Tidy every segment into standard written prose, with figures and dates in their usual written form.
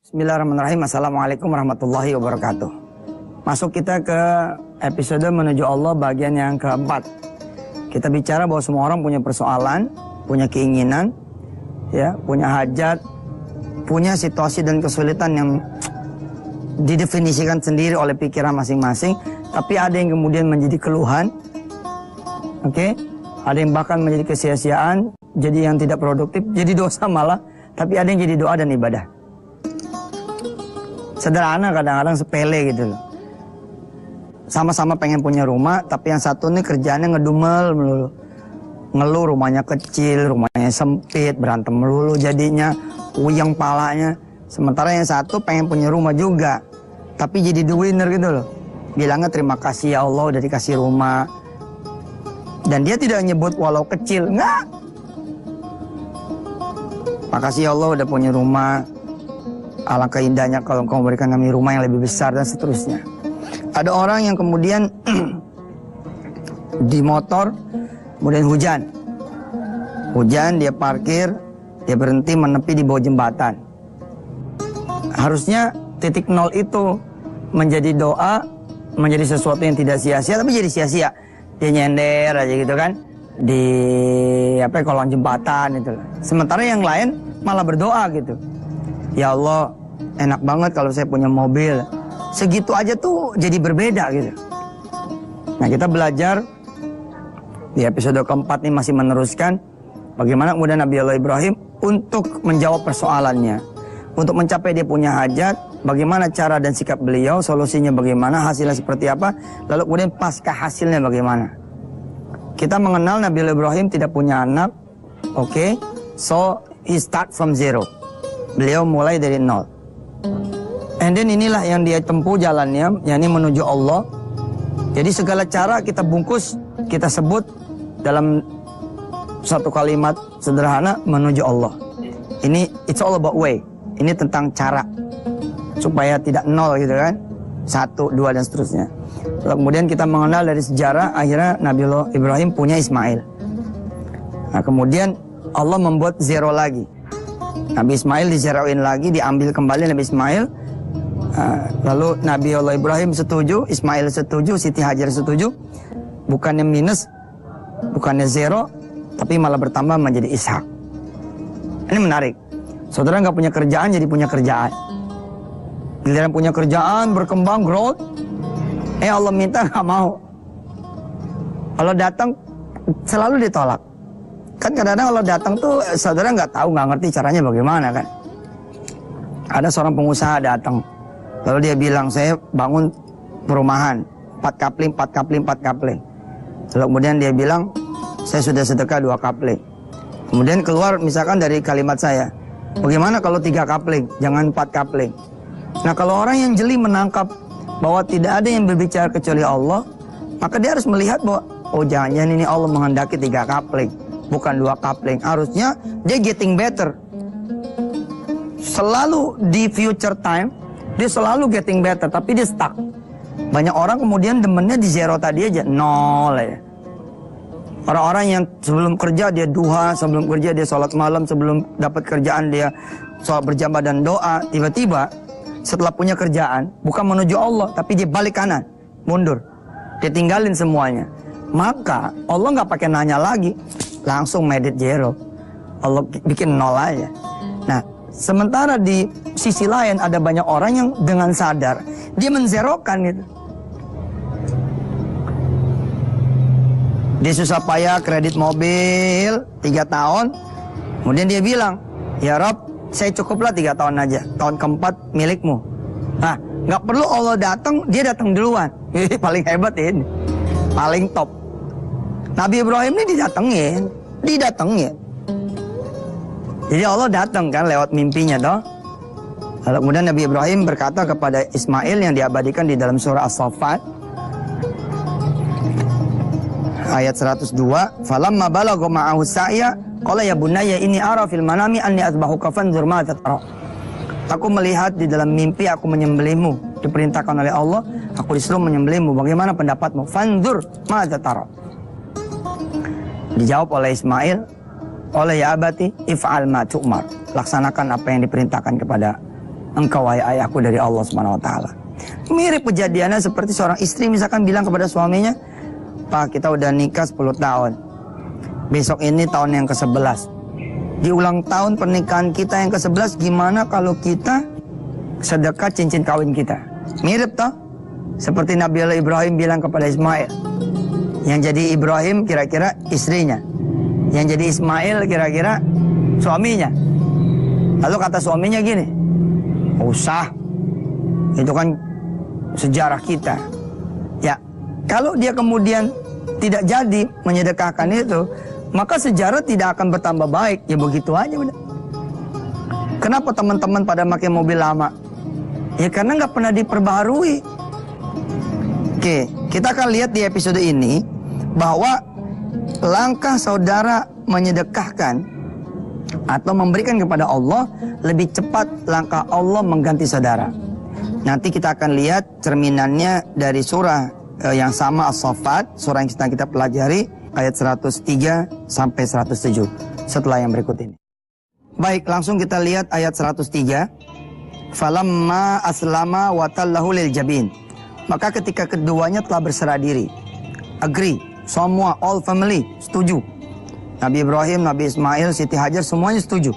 Bismillahirrahmanirrahim. Assalamualaikum warahmatullahi wabarakatuh. Masuk kita ke episode menuju Allah bagian yang keempat. Kita bicara bahwa semua orang punya persoalan, punya keinginan, ya, punya hajat, punya situasi dan kesulitan yang didefinisikan sendiri oleh pikiran masing-masing. Tapi ada yang kemudian menjadi keluhan, oke? Ada yang bahkan menjadi kesia-siaan, jadi yang tidak produktif, jadi dosa malah. Tapi ada yang jadi doa dan ibadah. Sederhana, kadang-kadang sepele gitu loh. Sama-sama pengen punya rumah, tapi yang satu nih kerjaannya ngedumel melulu. Ngeluh rumahnya kecil, rumahnya sempit, berantem melulu jadinya, uyang palanya. Sementara yang satu pengen punya rumah juga, tapi jadi the winner gitu loh. Bilangnya terima kasih ya Allah udah dikasih rumah. Dan dia tidak nyebut walau kecil, enggak. Makasih ya Allah udah punya rumah. Alangkah indahnya kalau engkau memberikan kami rumah yang lebih besar dan seterusnya. Ada orang yang kemudian di motor, kemudian hujan. Hujan, dia parkir, dia berhenti menepi di bawah jembatan. Harusnya titik nol itu menjadi doa, menjadi sesuatu yang tidak sia-sia, tapi jadi sia-sia. Dia nyender aja gitu kan, di kolong jembatan itu. Sementara yang lain malah berdoa gitu. Ya Allah, enak banget kalau saya punya mobil. Segitu aja tuh jadi berbeda gitu. Nah, kita belajar di episode keempat ini masih meneruskan bagaimana kemudian Nabi Allah Ibrahim untuk menjawab persoalannya, untuk mencapai dia punya hajat, bagaimana cara dan sikap beliau, solusinya bagaimana, hasilnya seperti apa, lalu kemudian pasca hasilnya bagaimana. Kita mengenal Nabi Allah Ibrahim tidak punya anak, oke, so he start from zero. Beliau mulai dari nol. And then inilah yang dia tempuh jalannya, yakni menuju Allah. Jadi segala cara kita bungkus, kita sebut dalam satu kalimat sederhana, menuju Allah. Ini it's all about way. Ini tentang cara supaya tidak nol gitu kan. 1, 2 dan seterusnya. Lalu kemudian kita mengenal dari sejarah, akhirnya Nabi Ibrahim punya Ismail. Nah, kemudian Allah membuat zero lagi. Nabi Ismail dizeroin lagi, diambil kembali Nabi Ismail. Lalu Nabi Allah Ibrahim setuju, Ismail setuju, Siti Hajar setuju. Bukannya minus, bukannya zero, tapi malah bertambah menjadi Ishak. Ini menarik. Saudara nggak punya kerjaan jadi punya kerjaan. Giliran punya kerjaan, berkembang, growth. Allah minta nggak mau. Kalau datang selalu ditolak. Kan kadang-kadang kalau datang tuh saudara nggak tahu, nggak ngerti caranya bagaimana kan. Ada seorang pengusaha datang, lalu dia bilang saya bangun perumahan 4 kapling, 4 kapling, 4 kapling. Lalu kemudian dia bilang saya sudah sedekah 2 kapling. Kemudian keluar misalkan dari kalimat saya, bagaimana kalau 3 kapling, jangan 4 kapling. Nah, kalau orang yang jeli menangkap bahwa tidak ada yang berbicara kecuali Allah, maka dia harus melihat bahwa oh jangan-jangan ini Allah menghendaki 3 kapling, bukan 2 kapling. Harusnya dia getting better. Selalu di future time, dia selalu getting better, tapi dia stuck. Banyak orang kemudian demennya di zero tadi aja, nol ya. Orang-orang yang sebelum kerja dia duha, sebelum kerja dia sholat malam, sebelum dapat kerjaan dia sholat berjamaah dan doa. Tiba-tiba setelah punya kerjaan, bukan menuju Allah, tapi dia balik kanan, mundur. Dia tinggalin semuanya. Maka Allah nggak pakai nanya lagi, langsung made it zero. Allah bikin nol aja. Nah, sementara di sisi lain ada banyak orang yang dengan sadar dia menzerokan gitu. Dia susah payah kredit mobil 3 tahun, kemudian dia bilang, ya Rob, saya cukuplah 3 tahun aja, tahun keempat milikmu. Nah, nggak perlu Allah datang, dia datang duluan. Paling hebat ini, paling top. Nabi Ibrahim ini didatengin. Jadi Allah datang kan lewat mimpinya toh. Lalu kemudian Nabi Ibrahim berkata kepada Ismail yang diabadikan di dalam surah As-Saffat ayat 102, falamma balagha ma'ahu sa'ya qala ya bunayya inni ara fil manami anni azbahuka fanzur ma tara. Aku melihat di dalam mimpi aku menyembelihmu, diperintahkan oleh Allah, aku disuruh menyembelihmu, bagaimana pendapatmu? Fanzur ma tara. Dijawab oleh Ismail, oleh ya abati if'al ma tu'mar, laksanakan apa yang diperintahkan kepada engkau wahai ayahku dari Allah Subhanahu wa taala. Mirip kejadiannya seperti seorang istri misalkan bilang kepada suaminya, "Pak, kita udah nikah 10 tahun. Besok ini tahun yang ke-11. Di ulang tahun pernikahan kita yang ke-11, gimana kalau kita sedekah cincin kawin kita?" Mirip toh? Seperti Nabi Allah Ibrahim bilang kepada Ismail. Yang jadi Ibrahim kira-kira istrinya. Yang jadi Ismail kira-kira suaminya. Lalu kata suaminya gini, "Usah. Itu kan sejarah kita." Ya, kalau dia kemudian tidak jadi menyedekahkan itu, maka sejarah tidak akan bertambah baik. Ya begitu aja udah. Kenapa teman-teman pada pakai mobil lama? Ya karena nggak pernah diperbaharui. Oke, kita akan lihat di episode ini bahwa langkah saudara menyedekahkan atau memberikan kepada Allah lebih cepat langkah Allah mengganti saudara. Nanti kita akan lihat cerminannya dari surah yang sama As-Saffat, surah yang kita pelajari ayat 103 sampai 107 setelah yang berikut ini. Baik, langsung kita lihat ayat 103. Falamma aslama wa tallahu lil jabin. Maka ketika keduanya telah berserah diri, agree, semua, all family, setuju. Nabi Ibrahim, Nabi Ismail, Siti Hajar, semuanya setuju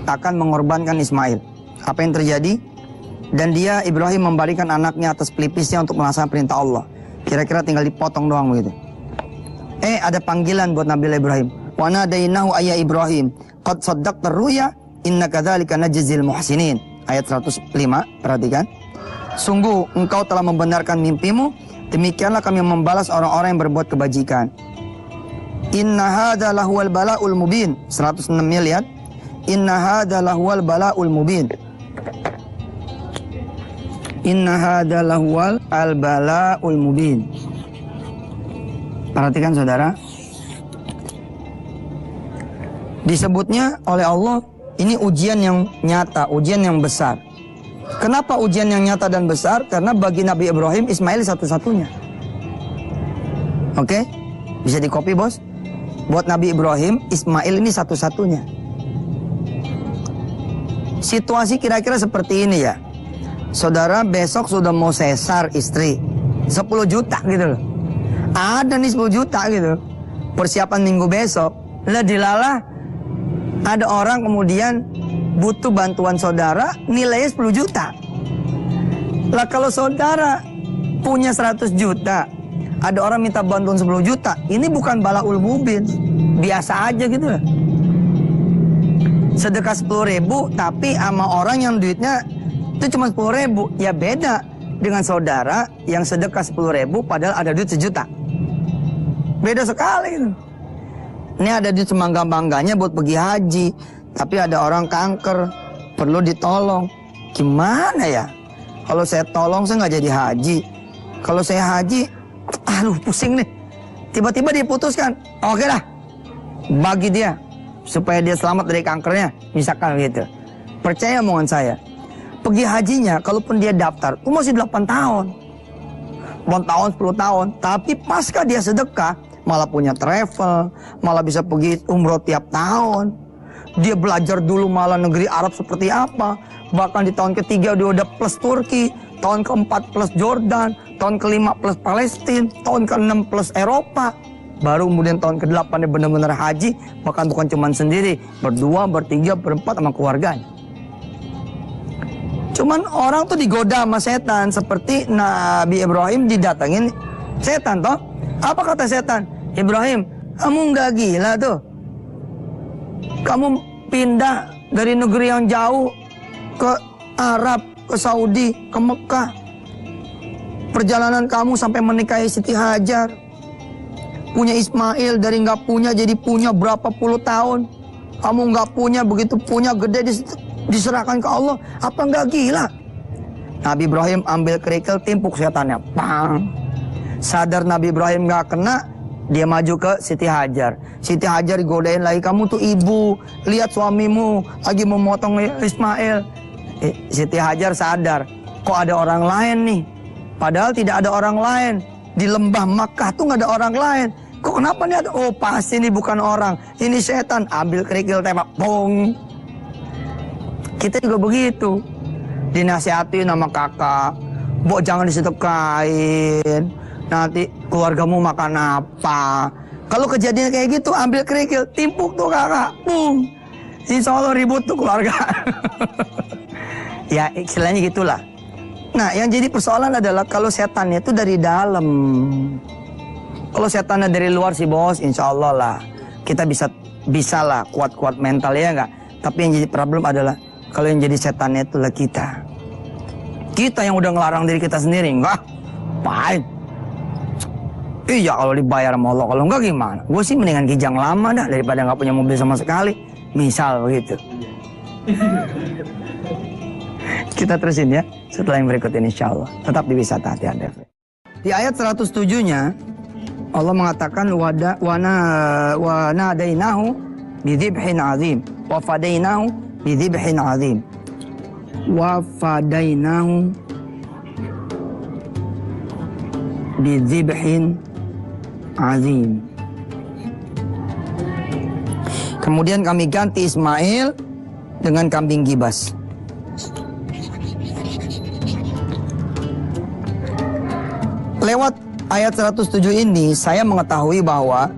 akan mengorbankan Ismail. Apa yang terjadi? Dan dia, Ibrahim, memberikan anaknya atas pelipisnya untuk melaksanakan perintah Allah. Kira-kira tinggal dipotong doang begitu. Ada panggilan buat Nabi Ibrahim. Wa nadainahu ayya Ibrahim, qad saddaqta ruya, inna kadzalika najzil muhsinin. Ayat 105, perhatikan. Sungguh engkau telah membenarkan mimpimu, demikianlah kami membalas orang-orang yang berbuat kebajikan. Inna hadza lahuwal bala'ul mubin. 106-nya lihat. Inna hadza lahuwal bala'ul mubin. Inna hadza lahuwal bala'ul mubin. Perhatikan saudara. Disebutnya oleh Allah, ini ujian yang nyata, ujian yang besar. Kenapa ujian yang nyata dan besar? Karena bagi Nabi Ibrahim, Ismail satu-satunya. Oke? Bisa di copy bos? Buat Nabi Ibrahim, Ismail ini satu-satunya. Situasi kira-kira seperti ini ya. Saudara besok sudah mau sesar istri. 10 juta gitu loh. Ada nih 10 juta gitu. Persiapan minggu besok. Lah dilalah. Ada orang kemudian butuh bantuan saudara, nilainya 10 juta. Lah kalau saudara punya 100 juta, ada orang minta bantuan 10 juta, ini bukan balaul mubin, biasa aja gitu lah. Sedekah 10.000, tapi sama orang yang duitnya itu cuma 10.000, ya beda dengan saudara yang sedekah 10.000 padahal ada duit 1 juta. Beda sekali gitu. Ini ada duit semangga-mangganya buat pergi haji, tapi ada orang kanker, perlu ditolong. Gimana ya? Kalau saya tolong, saya nggak jadi haji. Kalau saya haji, aduh pusing nih. Tiba-tiba diputuskan, oke lah, bagi dia, supaya dia selamat dari kankernya. Misalkan gitu. Percaya omongan saya. Pergi hajinya, kalaupun dia daftar, itu masih 8 tahun. 8 tahun, 10 tahun. Tapi pasca dia sedekah, malah punya travel, malah bisa pergi umroh tiap tahun. Dia belajar dulu malah negeri Arab seperti apa. Bahkan di tahun ketiga dia udah plus Turki, tahun keempat plus Jordan, tahun kelima plus Palestina, tahun keenam plus Eropa. Baru kemudian tahun ke-8 dia benar-benar haji, bahkan bukan cuma sendiri, berdua, bertiga, berempat sama keluarganya. Cuman orang tuh digoda sama setan, seperti Nabi Ibrahim didatengin setan toh. Apa kata setan? Ibrahim, kamu nggak gila tuh? Kamu pindah dari negeri yang jauh ke Arab, ke Saudi, ke Mekah. Perjalanan kamu sampai menikahi Siti Hajar. Punya Ismail, dari nggak punya jadi punya berapa puluh tahun. Kamu nggak punya, begitu punya gede diserahkan ke Allah. Apa nggak gila? Nabi Ibrahim ambil kerikil, timpuk setannya. Pang. Sadar Nabi Ibrahim nggak kena, dia maju ke Siti Hajar. Siti Hajar digodain lagi, kamu tuh ibu, lihat suamimu lagi memotong Ismail. Siti Hajar sadar, kok ada orang lain nih? Padahal tidak ada orang lain. Di lembah Makkah tuh nggak ada orang lain. Kok kenapa nih ada? Oh pasti ini bukan orang, ini setan. Ambil kerikil tembak, pong. Kita juga begitu. dinasihatin sama kakak, "Mbok jangan disedekahin, nanti keluargamu makan apa?" Kalau kejadian kayak gitu, ambil kerikil, timpuk tuh kakak, boom, insya Allah ribut tuh keluarga. Ya istilahnya gitulah. Nah yang jadi persoalan adalah kalau setannya itu dari dalam. Kalau setannya dari luar sih bos, insya Allah lah kita bisa lah kuat-kuat mental ya enggak. Tapi yang jadi problem adalah kalau yang jadi setannya itulah kita. Kita yang udah ngelarang diri kita sendiri, enggak, pahit. Iya kalau dibayar sama Allah, kalau enggak gimana? Gue sih mendingan kijang lama dah daripada nggak punya mobil sama sekali. Misal begitu. Kita terusin ya setelah yang berikut ini insya Allah. Tetap di Wisata Hati Antv. Di ayat 107-nya Allah mengatakan wa nadainahu bidzibhin azim wa fadainahu bidzibhin azim wa fadainahu bidzibhin azim. Kemudian kami ganti Ismail dengan kambing gibas. Lewat ayat 107 ini saya mengetahui bahwa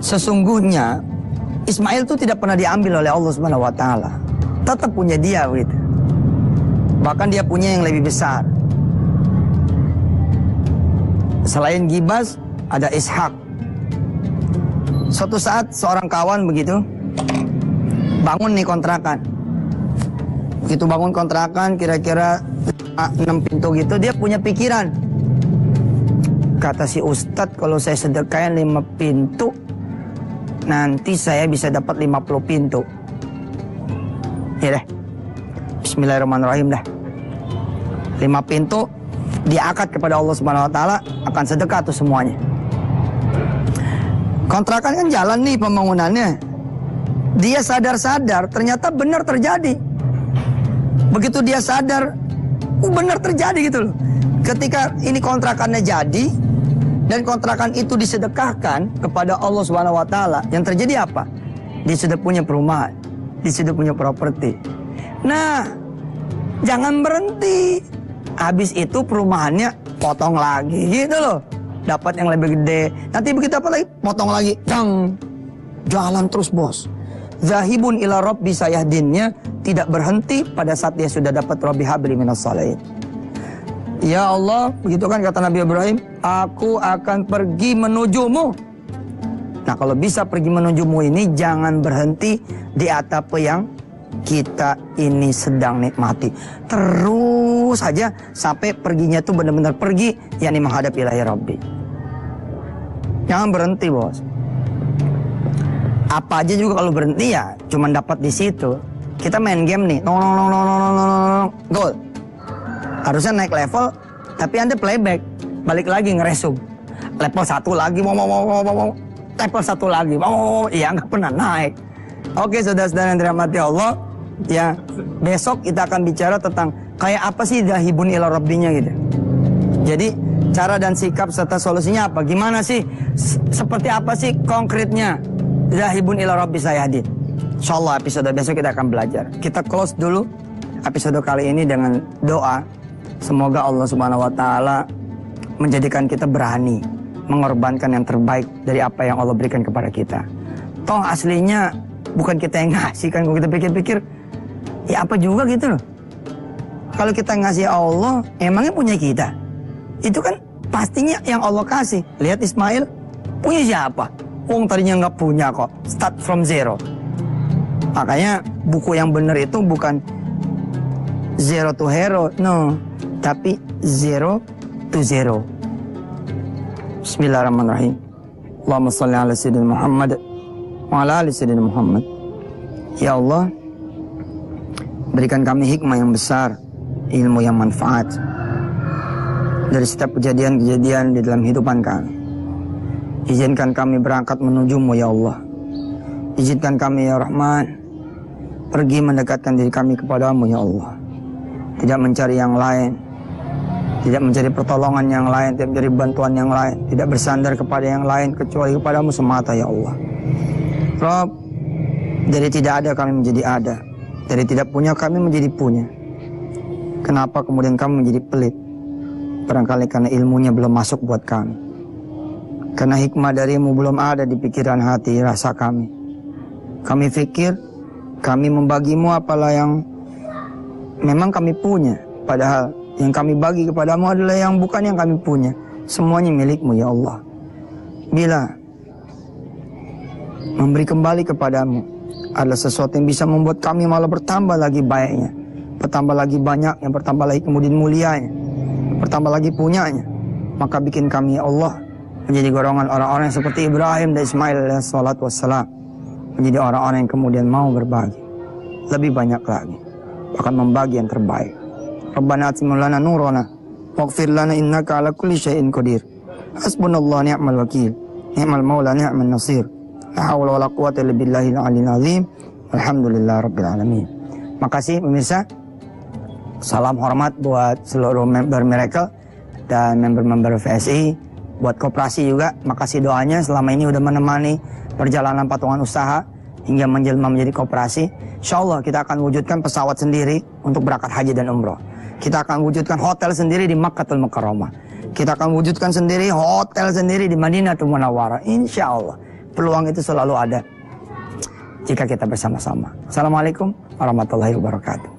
sesungguhnya Ismail itu tidak pernah diambil oleh Allah Subhanahu wa taala. Tetap punya dia gitu. Bahkan dia punya yang lebih besar. Selain gibas ada Ishak. Suatu saat seorang kawan begitu bangun nih kontrakan. Begitu bangun kontrakan kira-kira 6 pintu gitu, dia punya pikiran. Kata si Ustadz, kalau saya sedekahin 5 pintu, nanti saya bisa dapat 50 pintu. Ya deh, bismillahirrahmanirrahim dah. 5 pintu diakad kepada Allah Subhanahu wa taala, akan sedekah tuh semuanya. Kontrakan kan jalan nih pembangunannya. Dia sadar-sadar ternyata benar terjadi. Begitu dia sadar, benar terjadi gitu loh. Ketika ini kontrakannya jadi dan kontrakan itu disedekahkan kepada Allah Subhanahu wa taala, yang terjadi apa? Dia sudah punya perumahan, dia sudah punya properti. Nah, jangan berhenti. Habis itu perumahannya potong lagi gitu loh. Dapat yang lebih gede. Nanti begitu apa lagi? Potong lagi. Jalan terus bos. Zahibun ila rabbi sayahdinnya tidak berhenti pada saat dia sudah dapat Rabbi habli minas shalihin. Ya Allah, begitu kan kata Nabi Ibrahim, aku akan pergi menujumu. Nah kalau bisa pergi menujumu ini jangan berhenti di atap yang kita ini sedang nikmati. Terus saja sampai perginya tuh benar-benar pergi, yakni menghadap ilahi Rabbi. Jangan berhenti bos. Apa aja juga kalau berhenti ya cuman dapat di situ. Kita main game nih, gol. Harusnya naik level, tapi Anda playback, balik lagi ngeresum. Level 1 lagi, level 1 lagi, iya nggak pernah naik. Oke saudara-saudara yang dirahmati Allah, ya besok kita akan bicara tentang kayak apa sih dahibun ila rabbinya gitu. Jadi cara dan sikap serta solusinya apa? Gimana sih? Seperti apa sih konkretnya dahibun ila rabbi sayahdin? Insyaallah episode besok kita akan belajar. Kita close dulu episode kali ini dengan doa. Semoga Allah Subhanahu wa taala menjadikan kita berani mengorbankan yang terbaik dari apa yang Allah berikan kepada kita. Toh aslinya bukan kita yang ngasih kan, kalau kita pikir-pikir ya apa juga gitu loh. Kalau kita ngasih Allah, emangnya punya kita? Itu kan pastinya yang Allah kasih. Lihat Ismail, punya siapa? Wong tadinya nggak punya kok, start from zero. Makanya buku yang benar itu bukan zero to hero, no, tapi zero to zero. Bismillahirrahmanirrahim. Allahumma salli ala sayyidina Muhammad wa ala ali sayyidina Muhammad. Ya Allah, berikan kami hikmah yang besar, ilmu yang manfaat dari setiap kejadian-kejadian di dalam kehidupan kami. Izinkan kami berangkat menuju-Mu ya Allah. Izinkan kami ya Rahman pergi mendekatkan diri kami kepadamu ya Allah. Tidak mencari yang lain, tidak mencari pertolongan yang lain, tidak mencari bantuan yang lain, tidak bersandar kepada yang lain kecuali kepadamu semata ya Allah. Rabb, dari tidak ada kami menjadi ada, dari tidak punya kami menjadi punya. Kenapa kemudian kami menjadi pelit? Barangkali karena ilmunya belum masuk buat kami. Karena hikmah darimu belum ada di pikiran hati rasa kami. Kami pikir kami membagimu apalah yang memang kami punya. Padahal yang kami bagi kepadamu adalah yang bukan yang kami punya. Semuanya milikmu ya Allah. Bila memberi kembali kepadamu adalah sesuatu yang bisa membuat kami malah bertambah lagi baiknya, bertambah lagi banyak, yang bertambah lagi kemudian mulianya, bertambah lagi punyanya, maka bikin kami ya Allah menjadi golongan orang-orang seperti Ibrahim dan Ismail alaihissalatu wassalam, menjadi orang-orang yang kemudian mau berbagi lebih banyak lagi, bahkan membagi yang terbaik. Rabbana atimna lana nurana waghfir lana innaka ala kulli syai'in qadir. Hasbunallahu ni'mal wakil, ni'mal maula ni'man nasir. La haula wala quwwata illa billahil aliyil azim. Alhamdulillahirabbil alamin. Makasih pemirsa. Salam hormat buat seluruh member Miracle dan member-member VSI, buat koperasi juga. Makasih doanya selama ini udah menemani perjalanan patungan usaha hingga menjelma menjadi koperasi. Insyaallah kita akan wujudkan pesawat sendiri untuk berangkat haji dan umroh. Kita akan wujudkan hotel sendiri di Makkahul Mukarramah. Kita akan wujudkan sendiri hotel sendiri di Madinatul Munawwarah. Insyaallah peluang itu selalu ada jika kita bersama-sama. Assalamualaikum warahmatullahi wabarakatuh.